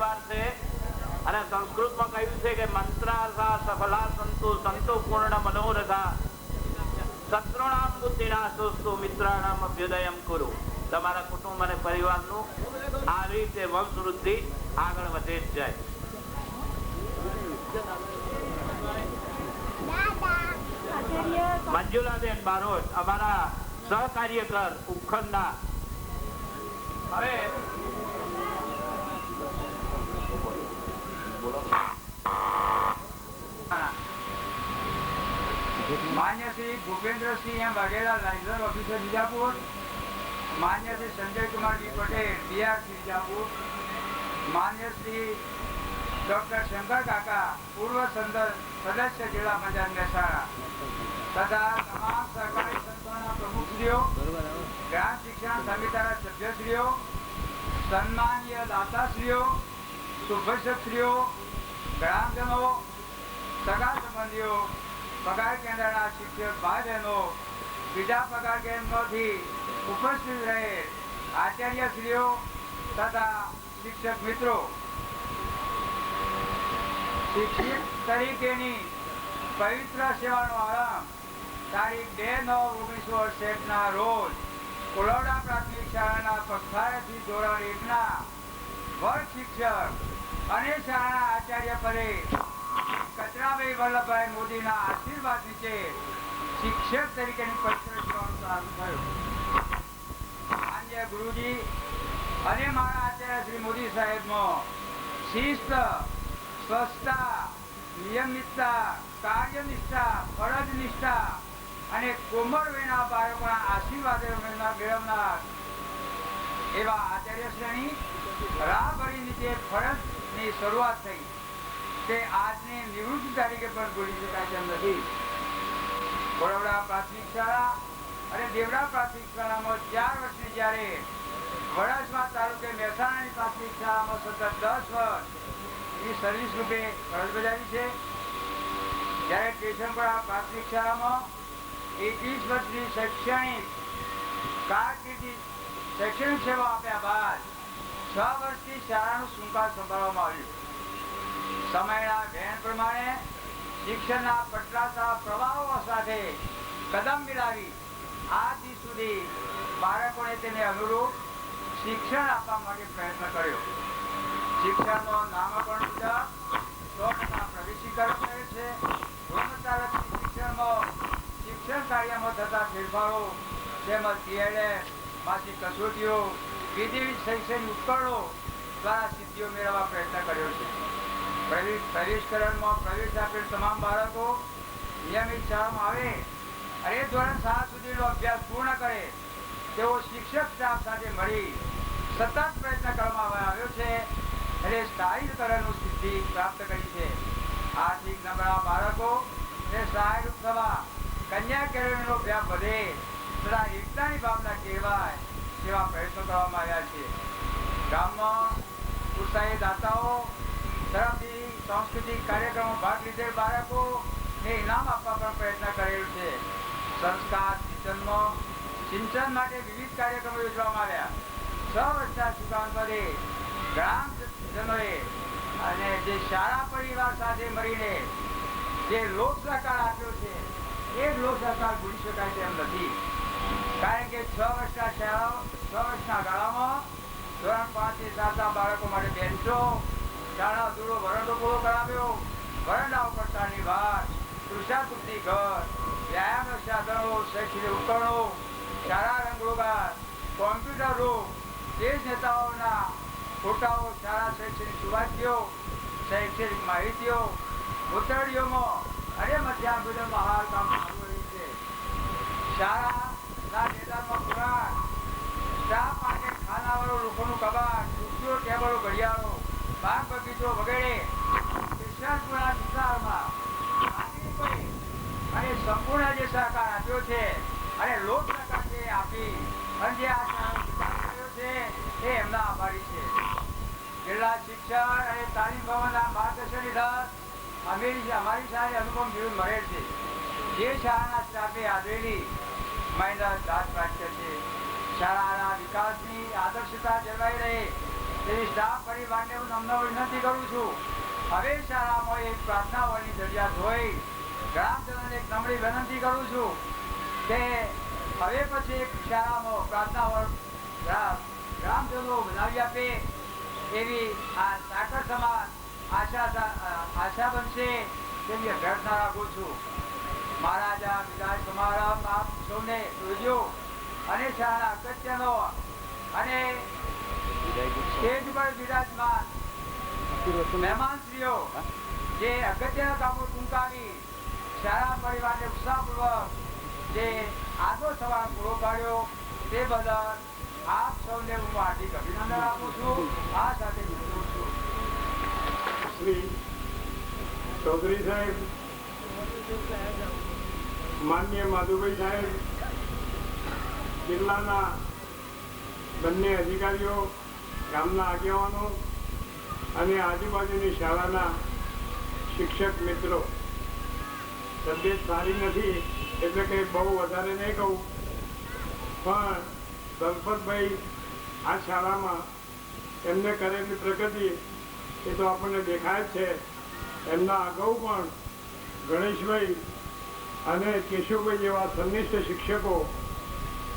પરિવાર છે અને સંસ્કૃતમાં કહ્યું છે કે મંત્રાર્થા સફલા સંતુ સંતો પૂર્ણ મનોરથા શત્રુણામ બુદ્ધિનાશોસ્તુ મિત્રાણામ અભ્યુદયમ કુરુ. તમારા કુટુંબ અને પરિવારનું આ રીતે વંશવૃદ્ધિ આગળ વધે જ જાય. મંજુલાબેન બારોટ અમારા સહકાર્યકર ઉપખંડના. હવે मान्य श्री भूपेन्द्र सिंह वाघेला लाइसेंस ऑफिसर बीजापुर, मान्य श्री संजय कुमार जी पटेल बीआरसी बीजापुर, मान्य श्री डॉक्टर शंकर काका पूर्व सदस्य जिला पंचायत मेहसाणा तथा तमाम सहकारी संस्थाओं प्रमुखश्रीओ, ग्राम शिक्षण समितिना सभ्यश्रीओ, सन्माननीय दाताश्रीओ, शुभेच्छकश्रीओ, ग्रामजनों, सगा संबंधीओ, पगार केन्द्र शिक्षक भाई बहनों, बीजा पगार केन्द्र उपस्थित रहे आचार्यश्रीओ तथा शिक्षक मित्रों, शिक्षक तरीके पवित्र सेवा आरंभ तारीख 2/9/1968 रोज कोलोड़ा प्राथमिक शाळा पक्षार्थी धोरण 1 वर्ग शिक्षक અને શાળાના આચાર્ય પદે કચરાભાઈ વલ્લભભાઈ મોદીના આશીર્વાદ નીચે શિક્ષક તરીકેની પરીક્ષા સેવાનું પ્રારંભ થયો. માન્ય ગુરુજી અને મારા આચાર્ય શ્રી મોદી સાહેબનો શિસ્ત, સ્વચ્છતા, નિયમિતતા, કાર્યનિષ્ઠા, ફરજ નિષ્ઠા અને કોમળ વયના બાળકોના આશીર્વાદ મેળવનાર એવા આચાર્ય શ્રેણી રાહભરી નીચે ફરજની શરૂઆત થઈ તે આજની નિવૃત્તિ તારીખે પણ ભૂલી શકાય તેમ નથી. બરોડા પ્રાથમિક શાળા અને દેવડા પ્રાથમિક શાળામાં 4 વર્ષની જ્યારે વડાસમા તાલુકે મહેસાણાની પ્રાથમિક શાળામાં સતત 10 વર્ષની સર્વિસ રૂપે ફરજ બજાવી છે, જ્યારે ટેશનપરા પ્રાથમિક શાળામાં 21 વર્ષની શૈક્ષણિક કારકિર્દી શૈક્ષણિક સેવા આપ્યા બાદ 6 વર્ષથી શાળાનું સુકાન સંભાળવામાં આવ્યું. સમયના વહેણ પ્રમાણે શિક્ષણના બદલાતા પ્રવાહો સાથે કદમ મિલાવી આજ દી સુધી બાળકોને તેને અનુરૂપ શિક્ષણ આપવા માટે પ્રયત્ન કર્યો. શિક્ષણનો નામકરણ મુજબ 100% પ્રવેશીકરણ થયેલ છે. ગુણવત્તાલક્ષી શિક્ષણમાં શિક્ષણ કાર્યમાં થતા ફેરફારો તેમજ ટીએલએસ માસિક કસોટીઓ, વિવિધ શૈક્ષણિક ઉપકરણો દ્વારા સિદ્ધિઓ મેળવવા પ્રયત્ન કર્યો છે. પ્રવેશકરણમાં પ્રવેશ આપેલ તમામ બાળકો નિયમિત શાળામાં આવે અને ધોરણ 7 સુધીનો અભ્યાસ પૂર્ણ કરે તેવો શિક્ષક સ્ટાફ સાથે મળી સતત પ્રયત્ન કરવામાં આવ્યો છે અને સ્થાયીકરણની સિદ્ધિ પ્રાપ્ત કરી છે. આર્થિક નબળા બાળકો ને સહાયરૂપ થવા કન્યા કેળવણીનો અભ્યાસ વધે તથા એકતાની ભાવના કેળવાય તેવા પ્રયત્નો કરવામાં આવ્યા છે. ગામમાં ઉત્સાહી દાતાઓ તરફથી સાંસ્કૃતિક કાર્યક્રમો ભાગ લીધેલ બાળકોને ઇનામ આપવા પણ પ્રયત્ન કરેલ છે. સંસ્કાર સિંચન માટે વિવિધ કાર્યક્રમો યોજવામાં આવ્યા. 6 વર્ષના સુકાન પદે ગ્રામજનોએ અને જે શાળા પરિવાર સાથે મળીને જે લોક સહકાર આપ્યો છે એ લોક સહકાર ભૂલી શકાય તેમ નથી. કારણ કે 6 વર્ષના ગાળામાં ધોરણ 5 થી 7 બાળકો માટે બેન્ચો, શાળા અધૂરો વરંડો પૂરો કરાવ્યો, વરંડા ઉપર ચાની વાત, તૃષાતુર્થી ઘર, વ્યાયામ સાધનો, શૈક્ષણિક ઉપકરણો, શાળા રંગરોગાર, કોમ્પ્યુટર રૂમ, દેશ નેતાઓના ફોટાઓ, શાળા શૈક્ષણિક સુવાદ્યો, શૈક્ષણિક માહિતીઓ, ઉત્તરડીઓમાં અને મધ્યાહન ભોજનમાં હાલ કામ ચાલુ રહ્યું છે. શાળાના મેદાનમાં પુરાણ, સ્ટાફ માટે ખાનાવાળો લોકોનું કબાટ, ખુરશીઓ, ટેબલો, ઘડિયાળો, બાગ બગીચો વગેરે વિસ્તારપુરા વિસ્તારમાં અને સંપૂર્ણ જે સહકાર આપ્યો છે અને લોક સહકાર જે આપી અને જે આ શાળાનો છે એ એમના આભારી છે. જિલ્લા શિક્ષણ અને તાલીમ ભવનના માર્ગદર્શન હેઠળ અમારી શાળાએ અનુપમ જીવન મળેલ છે. જે શાળાના સ્ટાફે આદરેલી મહેનત દાંત પ્રાપ્ત છે. શાળાના વિકાસની આદર્શતા જળવાઈ રહે એ સ્ટાફ પરિવારને હું તમને વિનંતી કરું છું, હવે શાળામાં એક પ્રાર્થનાઓની જરૂરિયાત હોય. ગ્રામજનોને એક નમ્ર વિનંતી કરું છું કે હવે પછી એક શાળામાં પ્રાર્થનાઓ ગ્રામજનો બનાવી આપે એવી આ સાકર સમાન આશા બનશે તેની અભ્યર્થના રાખું છું. મહારાજા વિરાજ સમારંભ આપ સૌને જોજો અને શાળાના અગત્યનો અને સ્ટેજ પર બિરાજમાન મહેમાનશ્રીઓ જે અગત્યના કામો ટૂંકાવી શાળા પરિવારને ઉત્સાહપૂર્વક જે આગો સવાલ પૂરો પાડ્યો તે બદલ આપ સૌને હું હાર્દિક અભિનંદન આપું છું. આ સાથે વિનંતું છું. શ્રી ચૌધરી સાહેબ, માન્ય માધુભાઈ સાહેબ, જિલ્લાના બંને અધિકારીઓ, ગામના આગેવાનો અને આજુબાજુની શાળાના શિક્ષક મિત્રો, તબિયત સારી નથી એટલે કે બહુ વધારે નહીં કહું, પણ દલપતભાઈ આ શાળામાં એમને કરેલી પ્રગતિ એ તો આપણને દેખાય જ છે. એમના અગાઉ પણ ગણેશભાઈ અને કેશુભાઈ જેવા સંનિષ્ઠ શિક્ષકો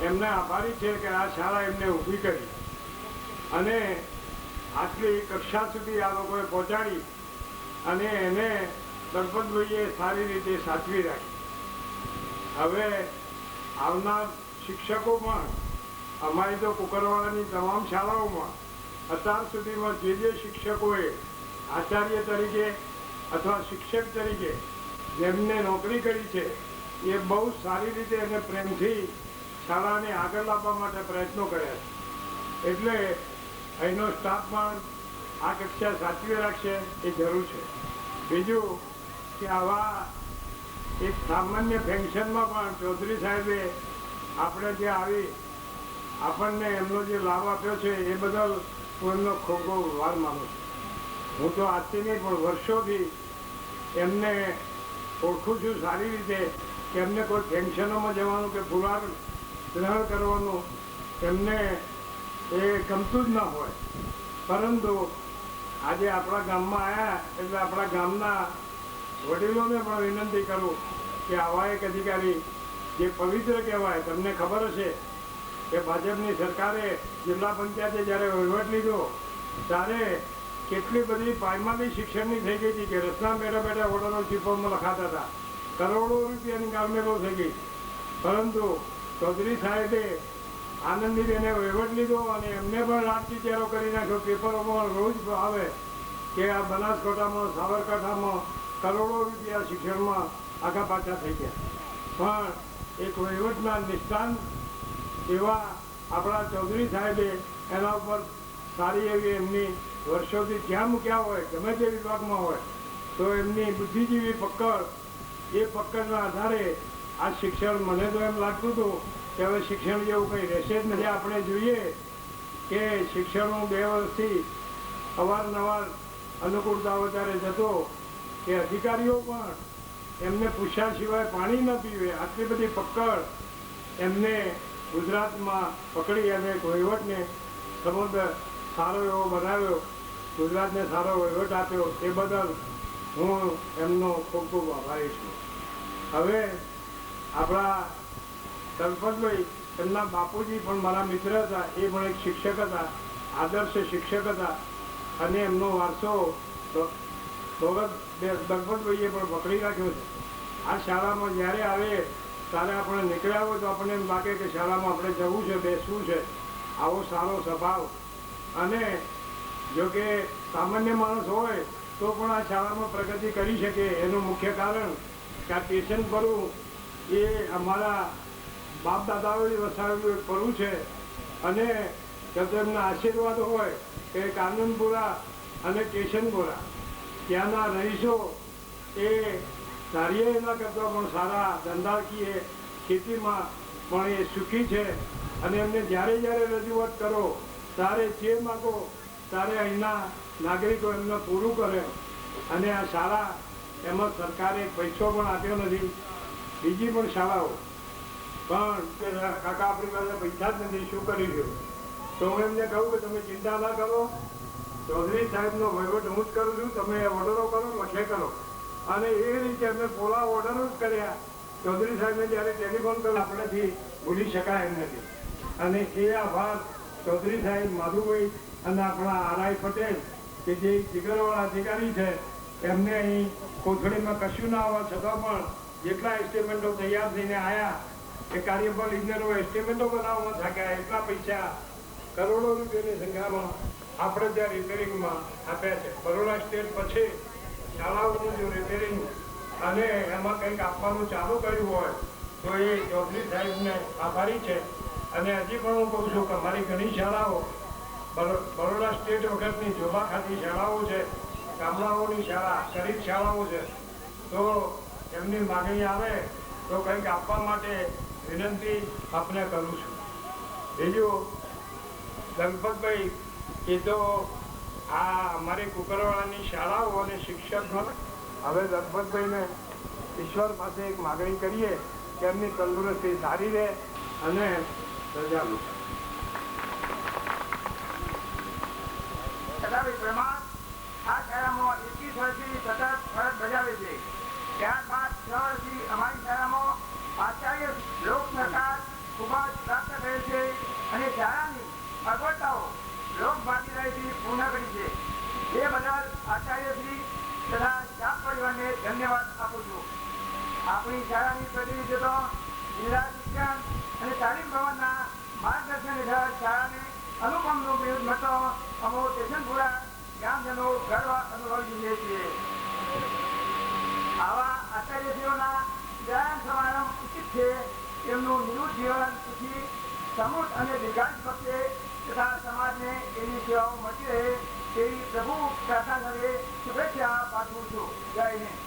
એમને આભારી છે કે આ શાળા એમને ઊભી કરી અને આટલી કક્ષા સુધી આ લોકોએ પહોંચાડી અને એને દલપતભાઈએ સારી રીતે સાચવી રાખી. હવે આવનાર શિક્ષકો પણ અમારી તો કુકરવાડાની તમામ શાળાઓમાં અત્યાર સુધીમાં જે શિક્ષકોએ આચાર્ય તરીકે અથવા શિક્ષક તરીકે જેમને નોકરી કરી છે એ બહુ સારી રીતે અને પ્રેમથી શાળાને આગળ લાવવા માટે પ્રયત્નો કર્યા છે. એટલે અહીંનો સ્ટાફ પણ આ કક્ષા સાચવી રાખશે એ જરૂર છે. બીજું કે આવા એક સામાન્ય ફંક્શનમાં પણ ચૌધરી સાહેબે આપણે ત્યાં આવી આપણને એમનો જે લાભ આપ્યો છે એ બદલ હું એમનો ખૂબ ખૂબ આભાર માનું છું. હું તો આજથી નહીં પણ વર્ષોથી એમને ઓળખું છું સારી રીતે કે એમને કોઈ ફંક્શનોમાં જવાનું કે પુરાણ ગ્રહણ કરવાનું એમને એ ગમતું જ ન હોય. પરંતુ આજે આપણા ગામમાં આવ્યા એટલે આપણા ગામના વડીલોને પણ વિનંતી કરું કે આવા એક અધિકારી જે પવિત્ર કહેવાય. તમને ખબર હશે કે ભાજપની સરકારે જિલ્લા પંચાયતે જ્યારે વહીવટ લીધો ત્યારે કેટલી બધી પાયમાલી શિક્ષણની થઈ ગઈ હતી કે રચના બેઠા બેઠા ઓર્ડરો ચીફોમાં લખાતા હતા, કરોડો રૂપિયાની ગામમેલો થઈ ગઈ. પરંતુ ચૌધરી સાહેબે આનંદીબેને વહીવટ લીધો અને એમને પણ રાજચીચેરો કરી નાખ્યો. પેપરોમાં રોજ આવે કે આ બનાસકાંઠામાં, સાબરકાંઠામાં કરોડો રૂપિયા શિક્ષણમાં આગા પાછા થઈ ગયા. પણ એક વહીવટના નિષ્ણાંત એવા આપણા ચૌધરી સાહેબે એના ઉપર સારી એવી એમની વર્ષોથી જ્યાં મૂક્યા હોય, ગમે તે વિભાગમાં હોય, તો એમની બુદ્ધિજીવી પકડ, એ પકડના આધારે આ શિક્ષણ, મને તો એમ લાગતું હતું કે હવે શિક્ષણ જેવું કંઈ રહેશે જ નથી. આપણે જોઈએ કે શિક્ષણનું 2 વર્ષથી અવારનવાર અનુકૂળતાઓ ત્યારે જતો કે અધિકારીઓ પણ એમને પૂછ્યા સિવાય પાણી ન પીવે. આટલી બધી પકડ એમને ગુજરાતમાં પકડી અને વહીવટને સમગ્ર સારો એવો બનાવ્યો, ગુજરાતને સારો વહીવટ આપ્યો. એ બદલ હું એમનો ખૂબ ખૂબ આભારી છું. હવે આપણા દલપતભાઈ, એમના બાપુજી પણ મારા મિત્ર હતા, એ પણ એક શિક્ષક હતા, આદર્શ શિક્ષક હતા અને એમનો વારસો દલપતભાઈએ પણ પકડી રાખ્યો છે. આ શાળામાં જ્યારે આવે ત્યારે આપણે નીકળ્યા હોય તો આપણને એમ લાગે કે શાળામાં આપણે જવું છે, બેસવું છે. આવો સારો સ્વભાવ અને જો કે સામાન્ય માણસ હોય તો પણ આ શાળામાં પ્રગતિ કરી શકે. એનું મુખ્ય કારણ કે આ સ્ટેશન પરનું એ અમારા બાપ દાદાઓએ વસાવેલું એક પરવું છે અને એમના આશીર્વાદ હોય કે કાનૂનપુરા અને સ્ટેશનપુરા ત્યાંના રહીશો એ ધારીએ એના કરતાં પણ સારા ધંધાકીય ખેતીમાં પણ એ સુખી છે અને એમને જ્યારે જ્યારે રજૂઆત કરો ત્યારે જે માગો ત્યારે અહીંના નાગરિકો એમને પૂરું કરે. અને આ શાળા એમાં સરકારે પૈસો પણ આપ્યો નથી. બીજી પણ શાળાઓ પણ કાકા આપણી પાસે પૈસા જ નથી, શું કરી રહ્યું? તો હું એમને કહું કે તમે ચિંતા ના કરો, ચૌધરી સાહેબનો વહીવટ હું જ કરું છું, તમે ઓર્ડરો કરો, લખે કરો. અને એ રીતે અમે પોલા ઓર્ડરો જ કર્યા. ચૌધરી સાહેબને જ્યારે ટેલિફોન કર્યો આપણેથી ભૂલી શકાય એમ નથી. અને એ આભાર ચૌધરી સાહેબ, માધુભાઈ અને આપણા આરઆઈ પટેલ કે જે જીગરવાળા અધિકારી છે, એમને અહીં કોથળીમાં કશું ના હોવા છતાં પણ જેટલા એસ્ટિમેન્ટો તૈયાર થઈને આવ્યા એ કાર્યપાલ ઇજનેરો એસ્ટિમેન્ટો બનાવવામાં થાક્યા, એટલા પૈસા કરોડો રૂપિયાની સંખ્યામાં આપણે ત્યાં રિપેરિંગમાં આપ્યા છે. બરોડા સ્ટેટ પછી શાળાઓનું જો રિપેરિંગ અને એમાં કંઈક આપવાનું ચાલુ કર્યું હોય તો એ ચૌધરી સાહેબને આભારી છે. અને હજી પણ હું કહું છું કે અમારી ઘણી શાળાઓ બરોડા સ્ટેટ વખતની જોબા ખાતી શાળાઓ છે, ગામડાઓની શાળા, ગરીબ શાળાઓ છે. તો એમની માગણી આવે તો કંઈક આપવા માટે વિનંતી આપને કરું છું. બીજું, ગણપતભાઈ, એ તો આ અમારી કુકરવાળાની શાળાઓ અને શિક્ષક હવે ગણપતભાઈને ઈશ્વર પાસે એક માગણી કરીએ કે એમની તંદુરસ્તી સારી રહે અને રજા લો. આ શાળામાં 21 વર્ષથી સતત ફરજ બજાવે છે. ત્યારબાદ 6 વર્ષથી અમારી શાળામાં આચાર્ય લોક સરકાર ખૂબ જ પ્રાપ્ત થયેલ છે અને શાળાની અગવડતાઓ લોક ભાગીદારીથી પૂર્ણ કરી છે. એ બદલ આચાર્યશ્રી તથા સ્ટાફ પરિવારને ધન્યવાદ આપું છું. આપણી શાળાની પ્રતિનિધિઓ જિલ્લા શિક્ષણ અને તાલીમ ભવનના માર્ગદર્શન હેઠળ શાળાને અનુપમનું બિરુદ મળતો અમો સ્ટેશનપુરા ગ્રામજનો ગર્વ અનુભવીએ છીએ. આવા આચાર્યશ્રીઓના જયંત સમારંભ ઉચિત છે. એમનું નિવૃત્ત જીવન સુખી, સમૃદ્ધ અને દીર્ઘાયુ બને તથા સમાજને એની સેવાઓ મળતી રહે તેવી પ્રભુ પ્રાર્થના સાથે શુભેચ્છા પાઠવું છું. જય હિન્દ. રે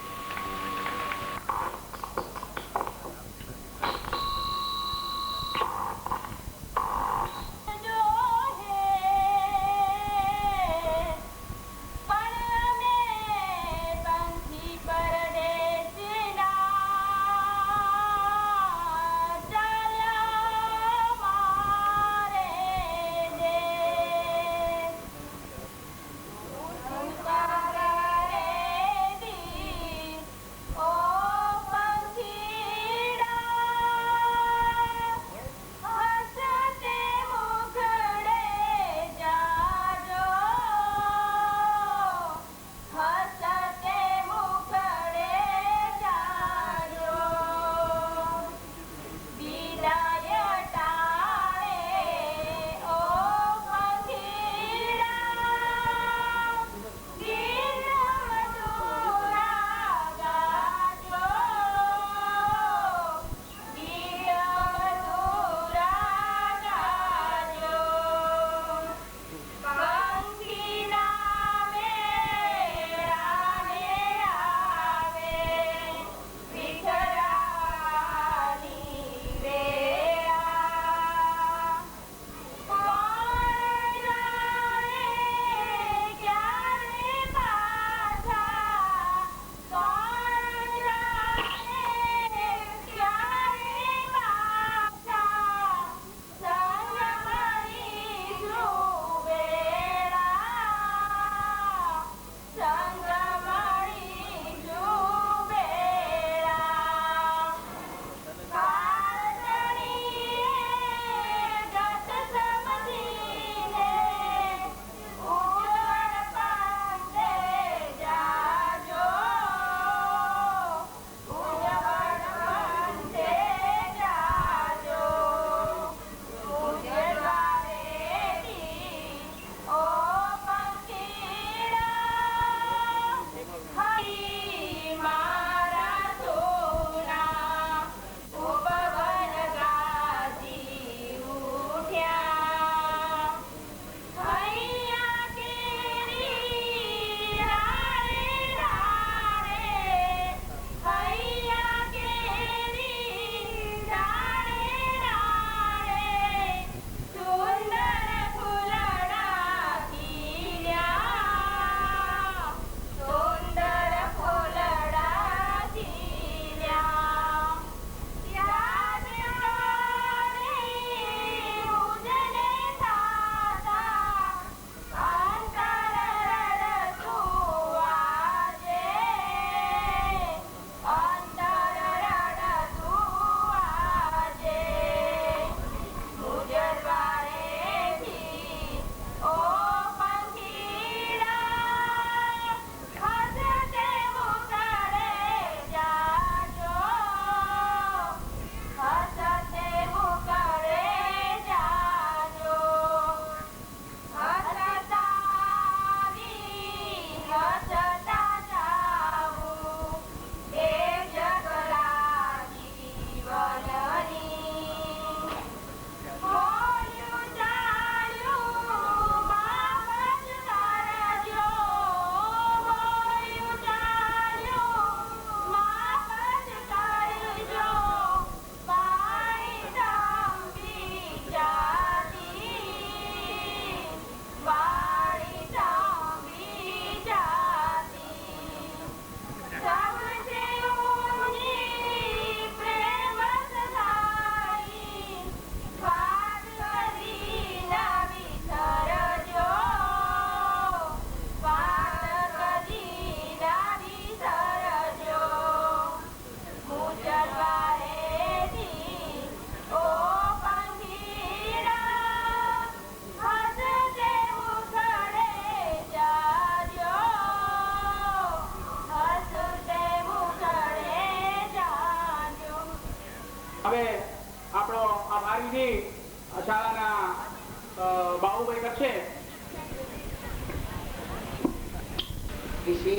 વિશે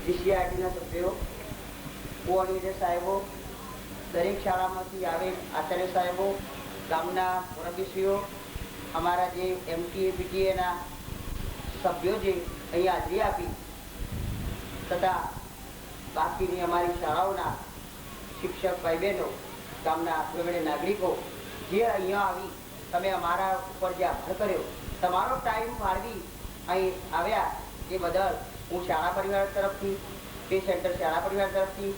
જીસીઆરટીના સભ્યો, કોઓર્ડિનેટર સાહેબો, દરેક શાળામાંથી આવેલ આચાર્ય સાહેબો, ગામના મુરબ્બીશ્રીઓ, અમારા જે એમટીએ પીટીએના સભ્યો જે અહીં હાજરી આપી તથા બાકીની અમારી શાળાઓના શિક્ષક ભાઈ બહેનો, ગામના અગ્રગણ્ય નાગરિકો જે અહીંયા આવી તમે અમારા ઉપર જે આભાર કર્યો, તમારો ટાઈમ ફાળવી અહીં આવ્યા એ બદલ હું શાળા પરિવાર તરફથી, પે સેન્ટર શાળા પરિવાર તરફથી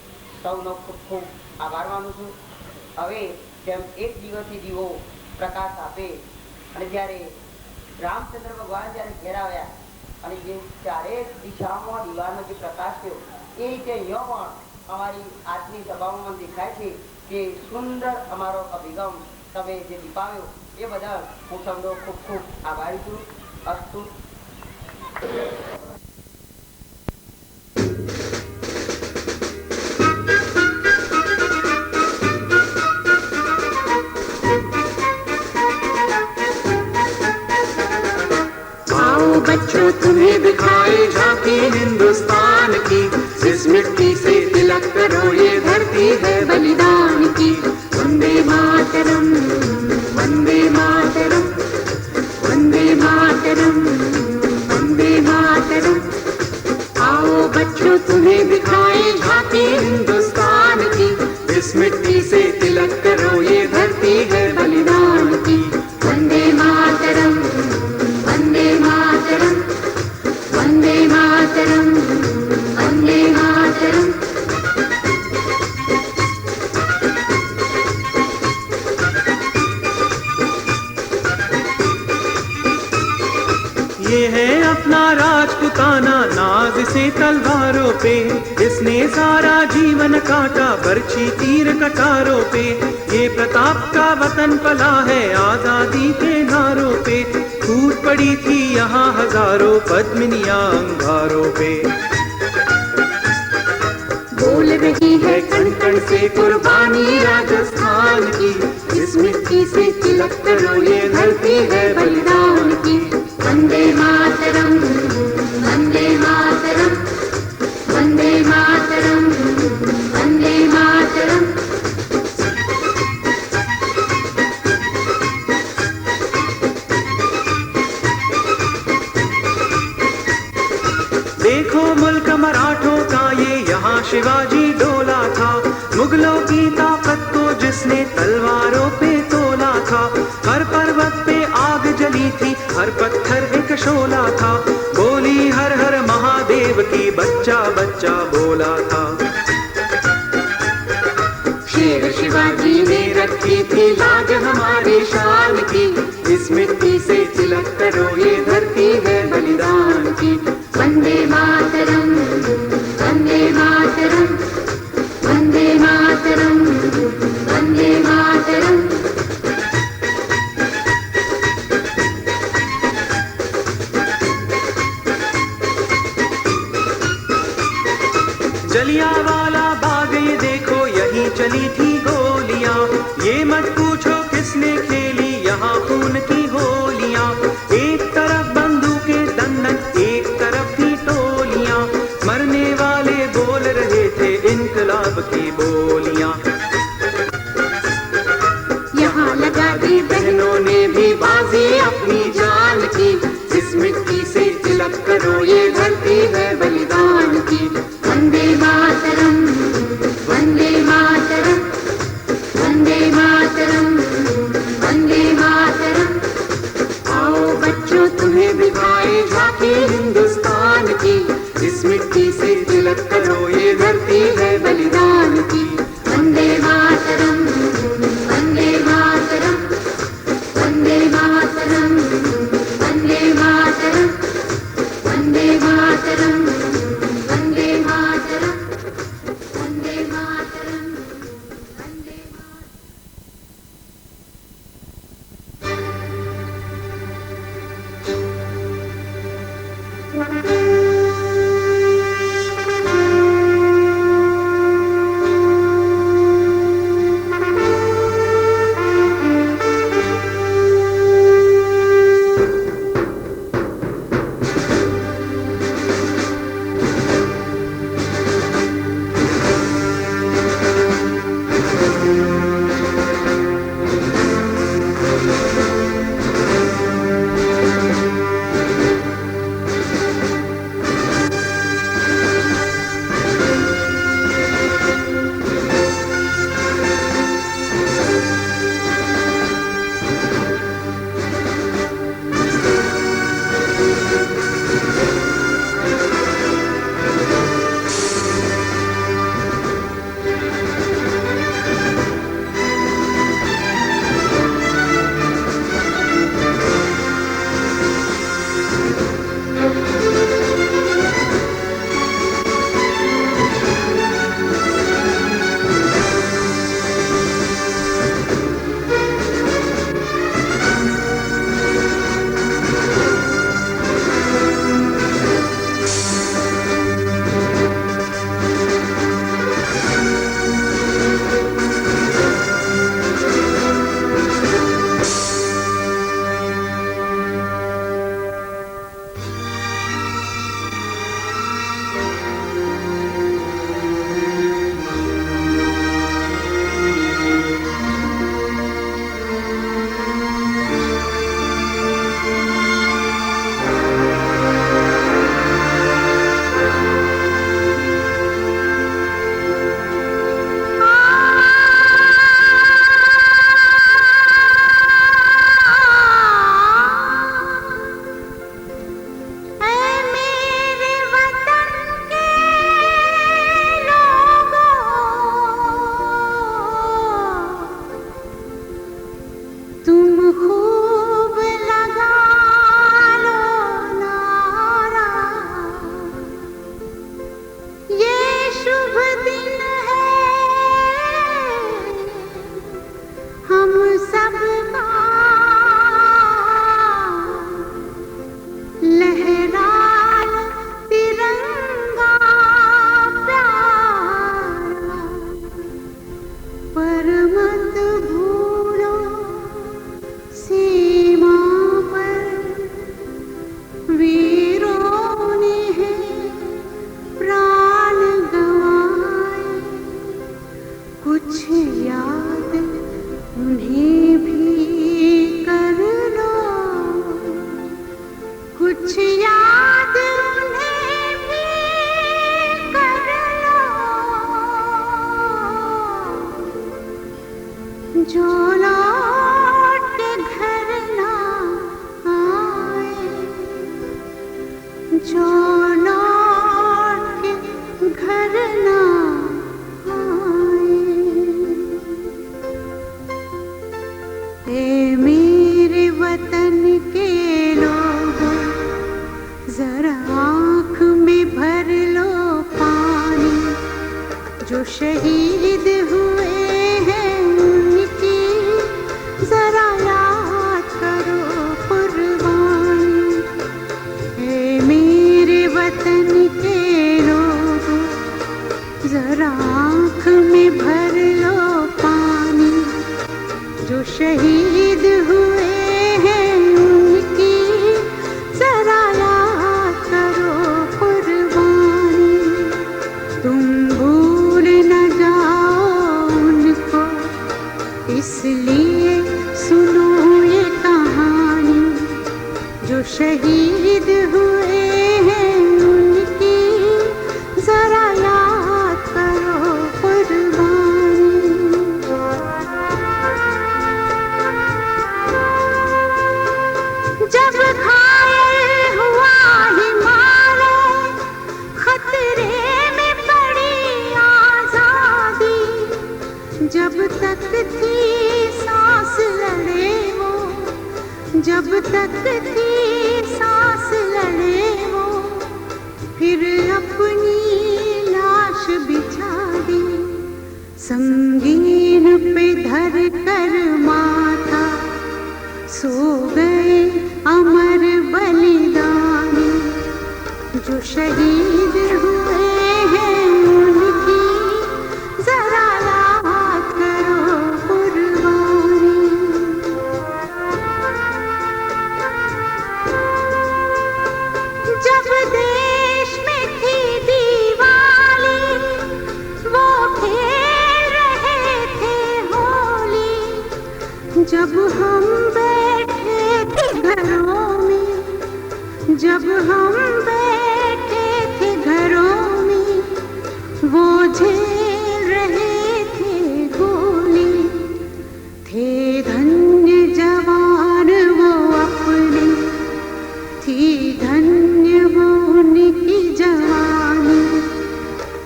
સૌનો ખૂબ ખૂબ આભાર માનું છું. હવે જેમ એક દિવસથી દીવો પ્રકાશ આપે અને જ્યારે રામચંદ્ર ભગવાન જ્યારે ઘેર આવ્યા અને જે ચારે દિશામાં દીવાનો જે પ્રકાશ થયો એ રીતે અહીંયા પણ અમારી આજની સભામાં મને દેખાય છે કે સુંદર અમારો અભિગમ તમે જે દીપાવ્યો એ બદલ હું સૌનો ખૂબ ખૂબ આભારી છું. અસ્તુ. बच्चों तुम्हें दिखाए झांकी हिंदुस्तान की, इस मिट्टी से तिलक करो ये धरती है बलिदान की. वंदे मातरम, वंदे मातरम, वंदे मातरम, वंदे मातरम. आओ बच्चों तुम्हें दिखाए झांकी हिंदुस्तान की, इस मिट्टी से तिलक करो ये धरती है बलिदान की. वंदे मातरम, वंदे मातरम, वंदे मातरम, वंदे मातरम. ये है अपना राजपुताना नाज से तलवारों पे, इसने सारा जीवन काटा बरछी तीर कटारों पे. ये प्रताप का वतन पला है आजादी के नारों पे, टूट पड़ी थी यहाँ हजारों पद्मिनियां अंगारों पे. बोल रही है कण कण से कुर्बानी राजस्थान की, इस मिट्टी से तिलक करो ये धरती है बलिदान की. वंदे मातरम, वंदे मातरम, वंदे मातरम, वंदे मातरम. देखो मुल्क मराठों का ये यहाँ शिवाजी डोला था, मुगलों की ताकत को जिसने तलवारों पे तोला था. हर पर्वत पे आग जली थी, हर पत्थर एक शोला था, बोली हर हर महादेव की बच्चा बच्चा बोला था. शेर शिवाजी ने रखी थी लाज हमारी शान की, इस मिट्टी से तिलक करो ये धरती है बलिदान की. वंदे मातरम, वंदे मातरम, वंदे मातरम, वंदे मातरम. जलियांवाला बाग ये देखो यहीं चली थी गोलियां, ये मत पूछो किसने खेली यहाँ खून की होलियां. एक तरफ बंदूकें दंडक, एक तरफ थी टोलियां, मरने वाले बोल रहे थे इनकलाब की बोलियां. यहाँ लगा दी बहनों ने भी बाजी अपनी जान की, इस मिट्टी से तिलक करो ये धरती है बलिदान की. वंदे मातरम, वंदे मातरम, वंदे मातरम, वंदे मातरम. आओ बच्चों तुम्हें दिखाए झांकी हिंदुस्तान की, इस मिट्टी से तिलक करो ये धरती है बलिदान की. वंदे मातरम, वंदे मातरम, वंदे मातरम, वंदे मातरम, वंदे मातरम, वंदे मातरम, वंदे मातरम, वंदे मातरम.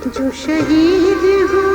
जो शहीद हो